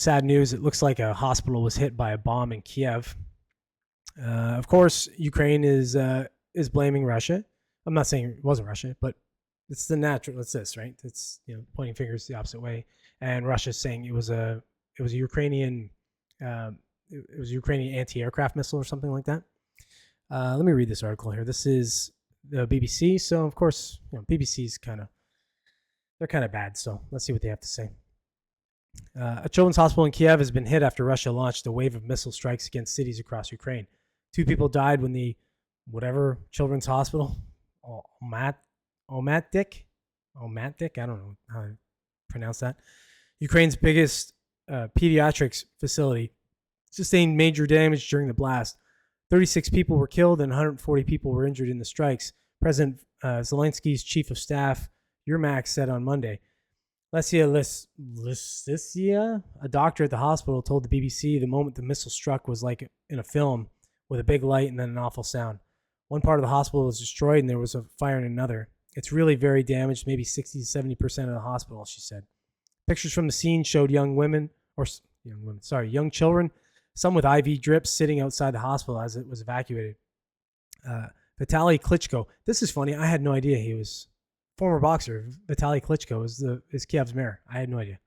sad news. It looks like a hospital was hit by a bomb in Kiev. Of course, Ukraine is blaming Russia. I'm not saying it wasn't Russia, but it's the natural. It's this, right? It's pointing fingers the opposite way, and Russia's saying it was a Ukrainian it was a Ukrainian anti-aircraft missile or something like that. Let me read this article here. This is the BBC, so of course BBC's they're kind of bad. So let's see what they have to say. A children's hospital in Kiev has been hit after Russia launched a wave of missile strikes against cities across Ukraine. 2 people died when the children's hospital, Omatdik, I don't know how to pronounce that, Ukraine's biggest pediatrics facility, sustained major damage during the blast. 36 people were killed and 140 people were injured in the strikes. President Zelensky's chief of staff, Yermak, said on Monday. Lesia, a doctor at the hospital, told the BBC the moment the missile struck was like in a film, with a big light and then an awful sound. One part of the hospital was destroyed and there was a fire in another. It's really very damaged, maybe 60 to 70% of the hospital, she said. Pictures from the scene showed young children, some with IV drips, sitting outside the hospital as it was evacuated. Vitaly Klitschko. This is funny. I had no idea he was former boxer. Vitaly Klitschko is Kiev's mayor. I had no idea.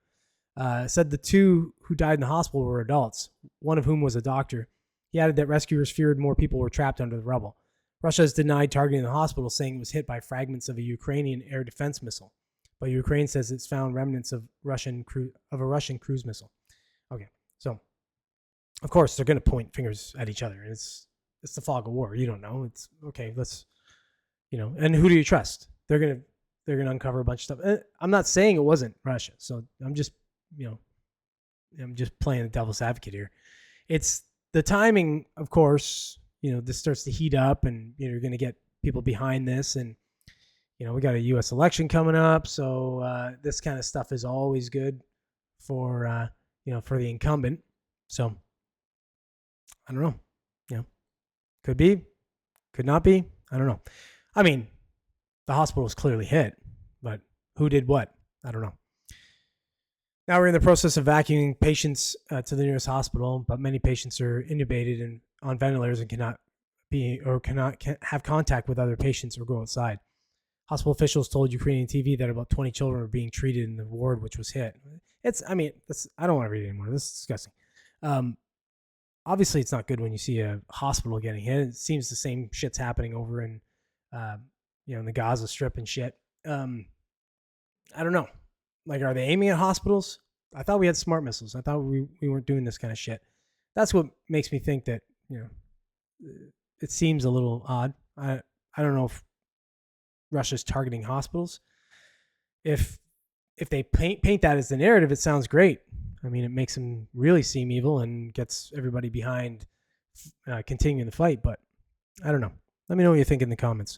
Said the 2 who died in the hospital were adults, one of whom was a doctor. He added that rescuers feared more people were trapped under the rubble. Russia has denied targeting the hospital, saying it was hit by fragments of a Ukrainian air defense missile. But Ukraine says it's found remnants of a Russian cruise missile. Okay, so of course they're going to point fingers at each other. It's the fog of war. You don't know. It's okay. Let's And who do you trust? They're gonna uncover a bunch of stuff. I'm not saying it wasn't Russia. So I'm just playing the devil's advocate here. It's the timing, of course. This starts to heat up, and you're going to get people behind this, and we got a U.S. election coming up, so this kind of stuff is always good for for the incumbent. So I don't know. Could be, could not be. I don't know. I mean, the hospital was clearly hit, but who did what? I don't know. Now we're in the process of evacuating patients to the nearest hospital, but many patients are intubated and on ventilators and cannot have contact with other patients or go outside. Hospital officials told Ukrainian TV that about 20 children are being treated in the ward which was hit. I don't want to read it anymore. This is disgusting. Obviously, it's not good when you see a hospital getting hit. It seems the same shit's happening over in, in the Gaza Strip and shit. I don't know. Like, are they aiming at hospitals? I thought we had smart missiles. I thought we weren't doing this kind of shit. That's what makes me think that, it seems a little odd. I don't know if Russia's targeting hospitals. If they paint that as the narrative, it sounds great. I mean, it makes them really seem evil and gets everybody behind continuing the fight. But I don't know. Let me know what you think in the comments.